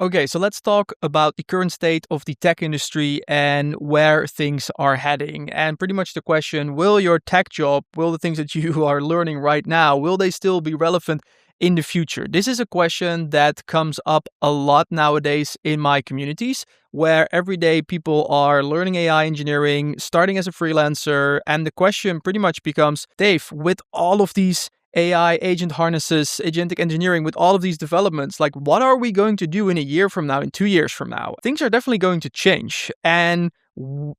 Okay, so let's talk about the current state of the tech industry and where things are heading. And pretty much the question, will your tech job, will the things that you are learning right now, will they still be relevant in the future? This is a question that comes up a lot nowadays in my communities, where every day people are learning AI engineering, starting as a freelancer. And the question pretty much becomes, Dave, with all of these AI, agent harnesses, agentic engineering, with all of these developments, like what are we going to do in a year from now, in 2 years from now? Things are definitely going to change. And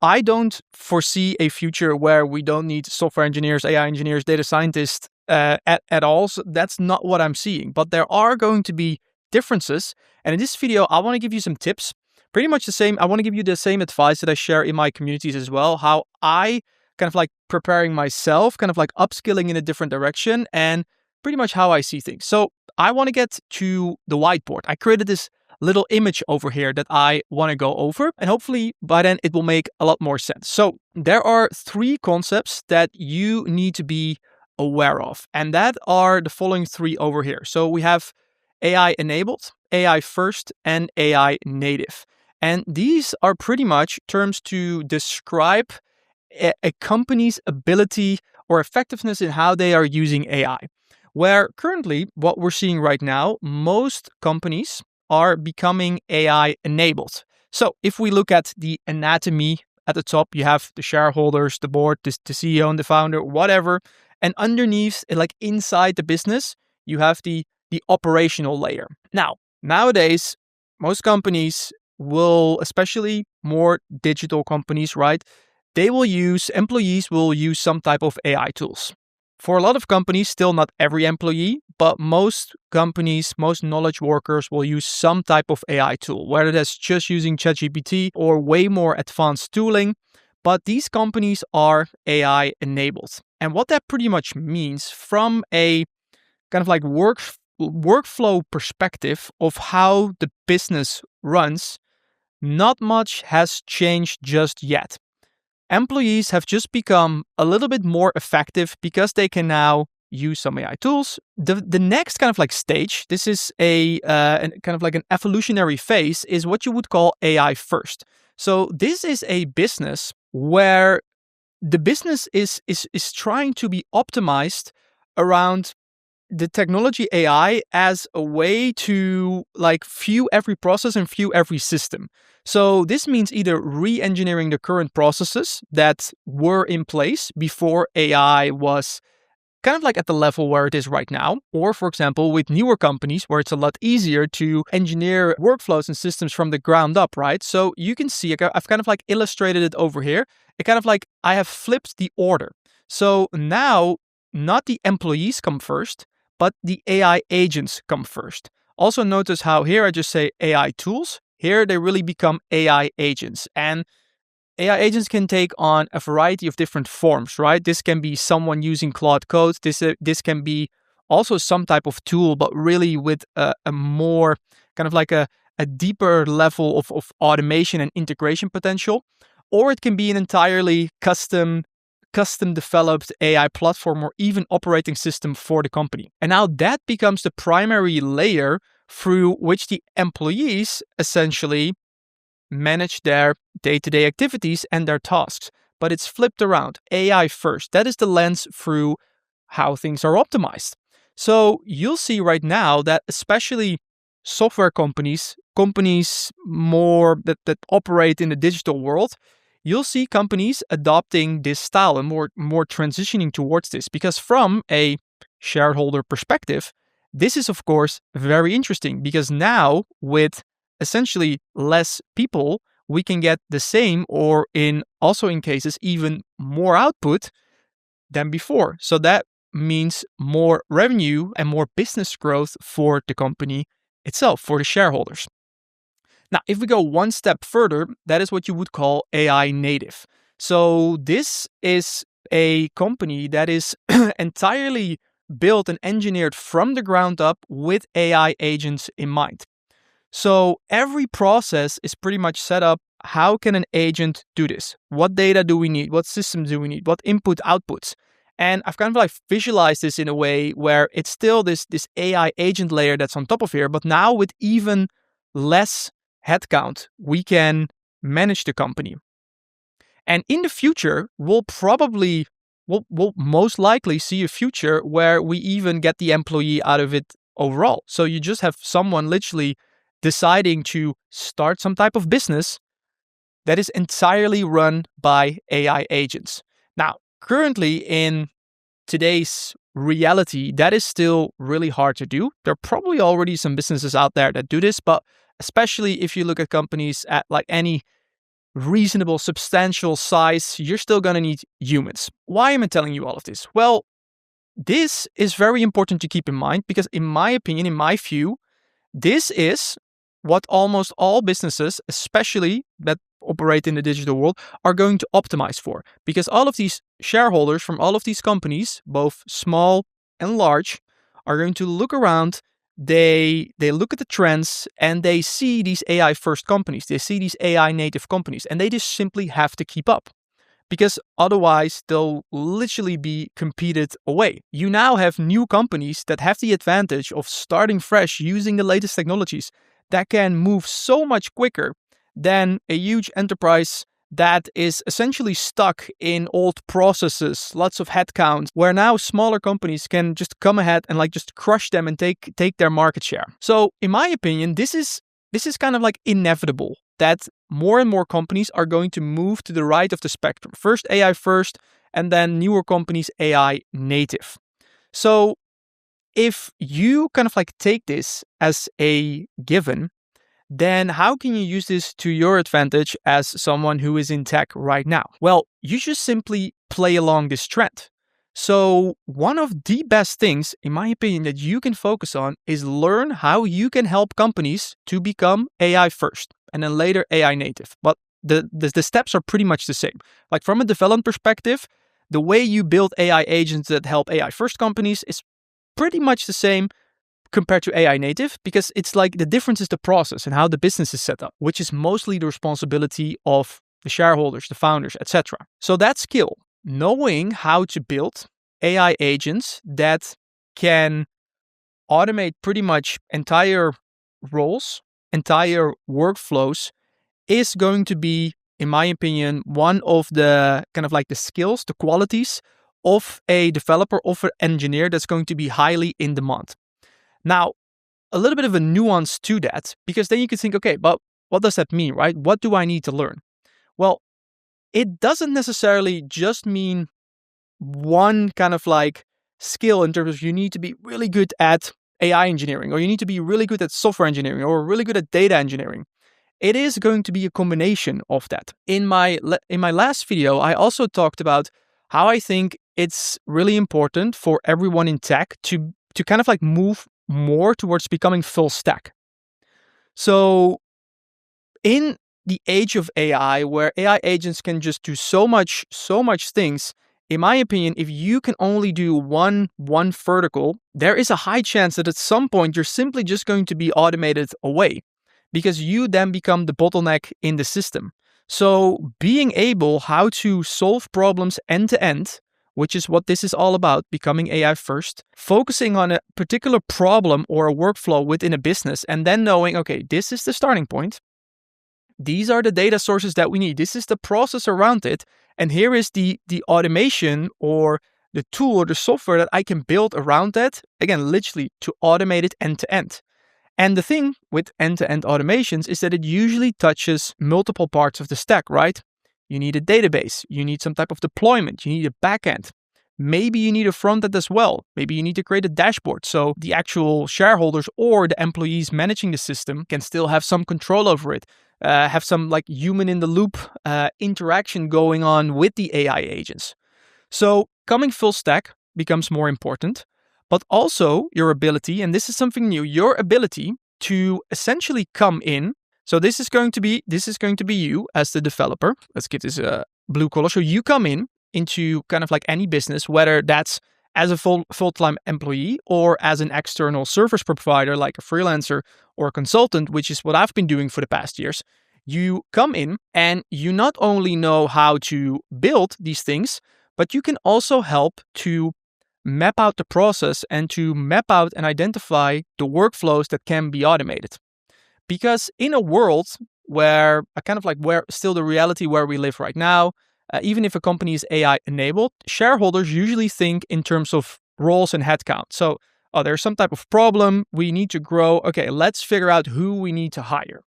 I don't foresee a future where we don't need software engineers, AI engineers, data scientists at all. So that's not what I'm seeing. But there are going to be differences. And in this video, I want to give you some tips. Pretty much the same. I want to give you the same advice that I share in my communities as well, how I kind of like preparing myself, kind of like upskilling in a different direction, and pretty much how I see things. So I want to get to the whiteboard. I created this little image over here that I want to go over, and hopefully by then it will make a lot more sense. So there are 3 concepts that you need to be aware of, and that are the following 3 over here. So we have AI enabled, AI first, and AI native. And these are pretty much terms to describe a company's ability or effectiveness in how they are using AI. Where currently, what we're seeing right now, most companies are becoming AI enabled. So if we look at the anatomy at the top, you have the shareholders, the board, the CEO and the founder, whatever. And underneath, like inside the business, you have the operational layer. Now, nowadays, most companies will, especially more digital companies, right? Employees will use some type of AI tools. For a lot of companies, still not every employee, but most companies, most knowledge workers will use some type of AI tool, whether that's just using ChatGPT or way more advanced tooling. But these companies are AI enabled. And what that pretty much means from a kind of like workflow perspective of how the business runs, not much has changed just yet. Employees have just become a little bit more effective because they can now use some AI tools. The next kind of like stage, this is a kind of like an evolutionary phase, is what you would call AI first. So this is a business where the business is trying to be optimized around the technology AI as a way to like view every process and view every system. So this means either re-engineering the current processes that were in place before AI was kind of like at the level where it is right now, or for example, with newer companies where it's a lot easier to engineer workflows and systems from the ground up, right? So you can see, I've kind of like illustrated it over here. It kind of like I have flipped the order. So now not the employees come first, but the AI agents come first. Also notice how here I just say AI tools. Here they really become AI agents. And AI agents can take on a variety of different forms, right? This can be someone using Claude Code. This can be also some type of tool, but really with a more kind of like a deeper level of automation and integration potential. Or it can be an entirely custom developed AI platform or even operating system for the company. And now that becomes the primary layer through which the employees essentially manage their day-to-day activities and their tasks. But it's flipped around. AI first. That is the lens through how things are optimized. So you'll see right now that especially software companies more that operate in the digital world, you'll see companies adopting this style and more transitioning towards this. Because from a shareholder perspective, this is of course very interesting because now with essentially less people, we can get the same or in cases even more output than before. So that means more revenue and more business growth for the company itself, for the shareholders. Now, if we go one step further, that is what you would call AI native. So this is a company that is entirely built and engineered from the ground up with AI agents in mind. So every process is pretty much set up. How can an agent do this? What data do we need? What systems do we need? What input outputs? And I've kind of like visualized this in a way where it's still this AI agent layer that's on top of here, but now with even less headcount, we can manage the company. And in the future, we'll most likely see a future where we even get the employee out of it overall. So you just have someone literally deciding to start some type of business that is entirely run by AI agents. Now, currently in today's reality, that is still really hard to do. There are probably already some businesses out there that do this, but especially if you look at companies at like any reasonable, substantial size, you're still going to need humans. Why am I telling you all of this? Well, this is very important to keep in mind because, in my opinion, in my view, this is what almost all businesses, especially that operate in the digital world, are going to optimize for. Because all of these shareholders from all of these companies, both small and large, are going to look around. They look at the trends and they see these AI first companies. They see these AI native companies, and they just simply have to keep up, because otherwise they'll literally be competed away. You now have new companies that have the advantage of starting fresh using the latest technologies that can move so much quicker than a huge enterprise that is essentially stuck in old processes, lots of headcounts, where now smaller companies can just come ahead and like just crush them and take their market share. So in my opinion, this is kind of like inevitable that more and more companies are going to move to the right of the spectrum. First AI first, and then newer companies AI native. So if you kind of like take this as a given, then how can you use this to your advantage as someone who is in tech right now? Well, you just simply play along this trend. So one of the best things, in my opinion, that you can focus on is learn how you can help companies to become AI first and then later AI native. But the steps are pretty much the same. Like from a development perspective, the way you build AI agents that help AI first companies is pretty much the same compared to AI native, because it's like the difference is the process and how the business is set up, which is mostly the responsibility of the shareholders, the founders, etc. So that skill, knowing how to build AI agents that can automate pretty much entire roles, entire workflows, is going to be, in my opinion, one of the kind of like the skills, the qualities of a developer, of an engineer that's going to be highly in demand. Now, a little bit of a nuance to that, because then you could think, okay, but what does that mean, right? What do I need to learn? Well, it doesn't necessarily just mean one kind of like skill in terms of you need to be really good at AI engineering, or you need to be really good at software engineering, or really good at data engineering. It is going to be a combination of that. In my last video, I also talked about how I think it's really important for everyone in tech to kind of like move more towards becoming full stack. So in the age of AI, where AI agents can just do so much things, in my opinion, if you can only do one vertical, there is a high chance that at some point you're simply just going to be automated away, because you then become the bottleneck in the system. So being able how to solve problems end to end, which is what this is all about, becoming AI first, focusing on a particular problem or a workflow within a business, and then knowing, okay, this is the starting point. These are the data sources that we need. This is the process around it. And here is the automation or the tool or the software that I can build around that. Again, literally to automate it end to end. And the thing with end-to-end automations is that it usually touches multiple parts of the stack, right? You need a database, you need some type of deployment, you need a backend. Maybe you need a front end as well. Maybe you need to create a dashboard so the actual shareholders or the employees managing the system can still have some control over it, have some like human in the loop interaction going on with the AI agents. So coming full stack becomes more important, but also your ability, and this is something new, your ability to essentially come in. So this is going to be you as the developer. Let's give this a blue color. So you come in into kind of like any business, whether that's as a full-time employee or as an external service provider like a freelancer or a consultant, which is what I've been doing for the past years. You come in and you not only know how to build these things, but you can also help to map out the process and to map out and identify the workflows that can be automated. Because in a world where where still the reality where we live right now, even if a company is AI enabled, shareholders usually think in terms of roles and headcount. So, there's some type of problem, we need to grow. Okay, let's figure out who we need to hire.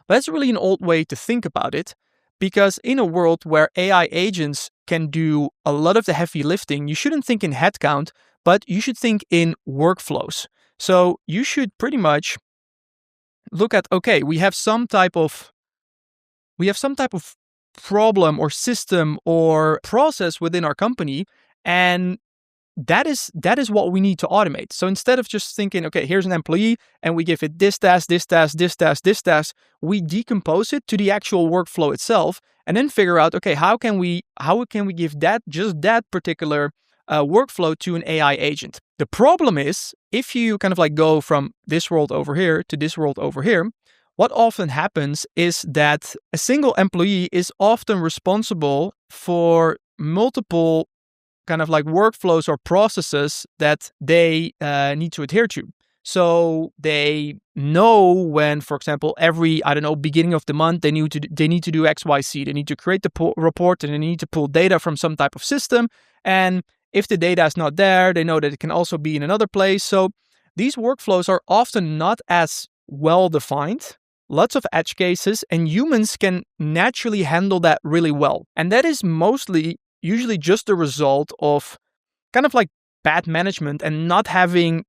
But that's really an old way to think about it, because in a world where AI agents can do a lot of the heavy lifting, you shouldn't think in headcount, but you should think in workflows. So you should pretty much look at, okay, we have some type of problem or system or process within our company, and that is what we need to automate. So instead of just thinking, okay, here's an employee and we give it this task, this task, this task, this task, we decompose it to the actual workflow itself, and then figure out, okay, how can we give that particular workflow to an AI agent. The problem is, if you go from this world over here to this world over here, what often happens is that a single employee is often responsible for multiple workflows or processes that they need to adhere to. So they know when, for example, every, beginning of the month, they need to do X, Y, Z. They need to create the report, and they need to pull data from some type of system. And if the data is not there, they know that it can also be in another place. So these workflows are often not as well defined. Lots of edge cases, and humans can naturally handle that really well. And that is usually just a result of bad management and not having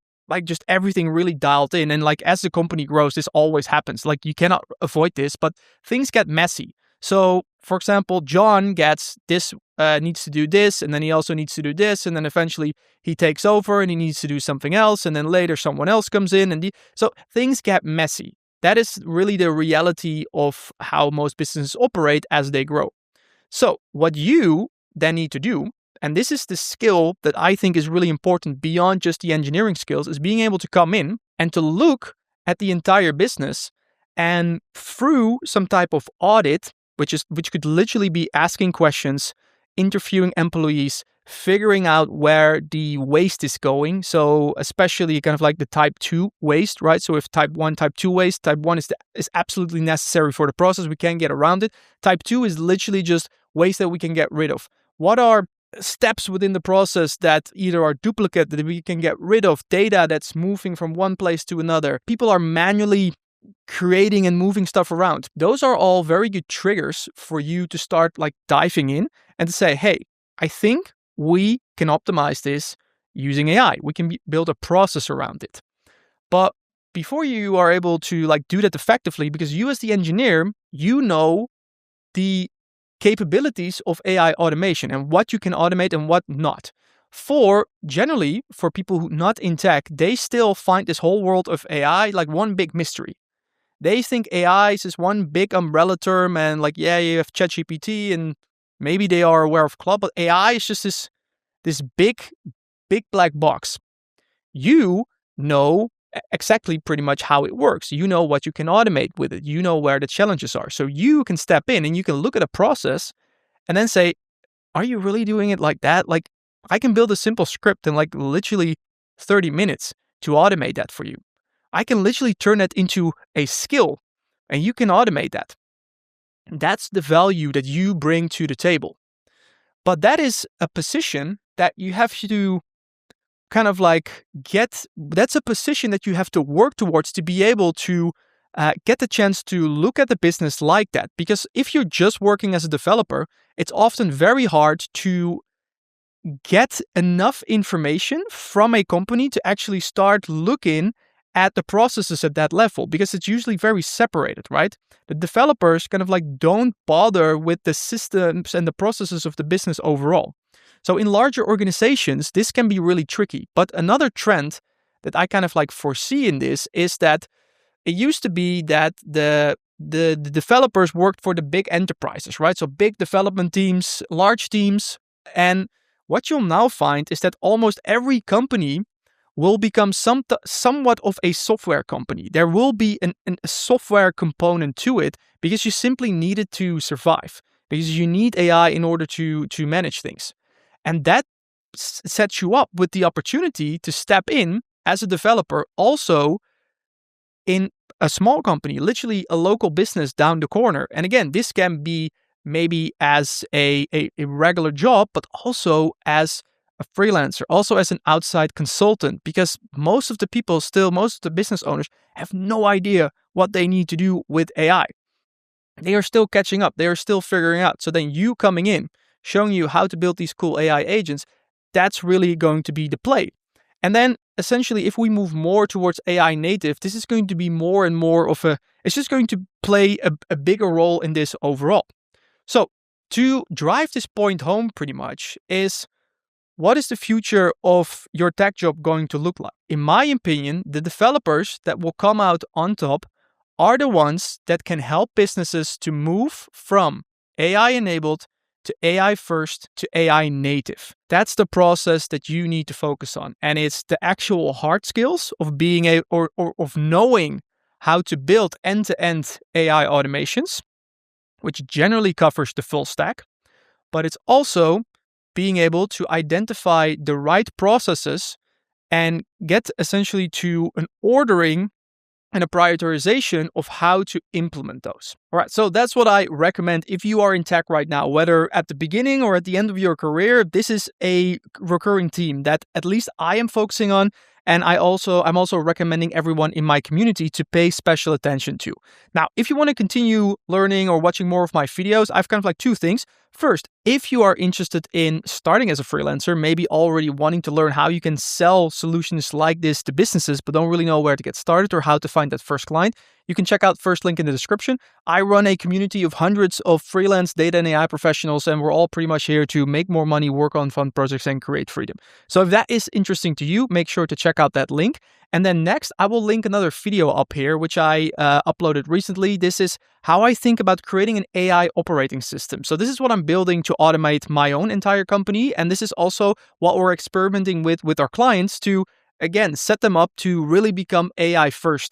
just everything really dialed in. And as the company grows, this always happens. You cannot avoid this, but things get messy. So, for example, John gets this, needs to do this, and then he also needs to do this, and then eventually he takes over and he needs to do something else, and then later someone else comes in, and so things get messy. That is really the reality of how most businesses operate as they grow. So what you then need to do, and this is the skill that I think is really important beyond just the engineering skills, is being able to come in and to look at the entire business, and through some type of audit, which could literally be asking questions, interviewing employees, figuring out where the waste is going. So especially the type 2 waste, right? So if type 1, type 2 waste, type 1 is absolutely necessary for the process. We can't get around it. Type 2 is literally just waste that we can get rid of. What are steps within the process that either are duplicate, that we can get rid of, data that's moving from one place to another? People are manually creating and moving stuff around. Those are all very good triggers for you to start diving in and to say, hey, I think we can optimize this using AI. We can build a process around it. But before you are able to do that effectively, because you as the engineer, you know the capabilities of AI automation and what you can automate and what not. Generally, for people who not in tech, they still find this whole world of AI one big mystery. They think AI is this one big umbrella term, and you have ChatGPT, and maybe they are aware of Claude, but AI is just this big black box. You know exactly pretty much how it works. You know what you can automate with it. You know where the challenges are. So you can step in and you can look at a process and then say, are you really doing it like that? I can build a simple script in literally 30 minutes to automate that for you. I can literally turn that into a skill, and you can automate that. That's the value that you bring to the table. But that is a position that you have to that's a position that you have to work towards to be able to get the chance to look at the business like that. Because if you're just working as a developer, it's often very hard to get enough information from a company to actually start looking at the processes at that level, because it's usually very separated, right? The developers don't bother with the systems and the processes of the business overall. So in larger organizations, this can be really tricky. But another trend that I foresee in this is that it used to be that the developers worked for the big enterprises, right? So big development teams, large teams. And what you'll now find is that almost every company will become somewhat of a software company. There will be a software component to it, because you simply need it to survive, because you need AI in order to manage things. And that sets you up with the opportunity to step in as a developer also in a small company, literally a local business down the corner. And again, this can be maybe as a regular job, but also as a freelancer, also as an outside consultant, because most of the business owners have no idea what they need to do with AI. They are still catching up. They are still figuring out. So then you coming in, showing you how to build these cool AI agents, that's really going to be the play. And then essentially, if we move more towards AI native, this is going to be more and more it's just going to play a bigger role in this overall. So to drive this point home pretty much is, what is the future of your tech job going to look like? In my opinion, the developers that will come out on top are the ones that can help businesses to move from AI enabled to AI first to AI native. That's the process that you need to focus on. And it's the actual hard skills of of knowing how to build end-to-end AI automations, which generally covers the full stack. But it's also being able to identify the right processes and get essentially to an ordering and a prioritization of how to implement those. All right, so that's what I recommend if you are in tech right now, whether at the beginning or at the end of your career. This is a recurring theme that at least I am focusing on, and I'm also recommending everyone in my community to pay special attention to. Now, if you want to continue learning or watching more of my videos, I've kind of like two things. First, if you are interested in starting as a freelancer, maybe already wanting to learn how you can sell solutions like this to businesses, but don't really know where to get started or how to find that first client, you can check out first link in the description. I run a community of hundreds of freelance data and AI professionals, and we're all pretty much here to make more money, work on fun projects, and create freedom. So if that is interesting to you, make sure to check out that link. And then next, I will link another video up here, which I uploaded recently. This is how I think about creating an AI operating system. So this is what I'm building to automate my own entire company. And this is also what we're experimenting with our clients to, again, set them up to really become AI first.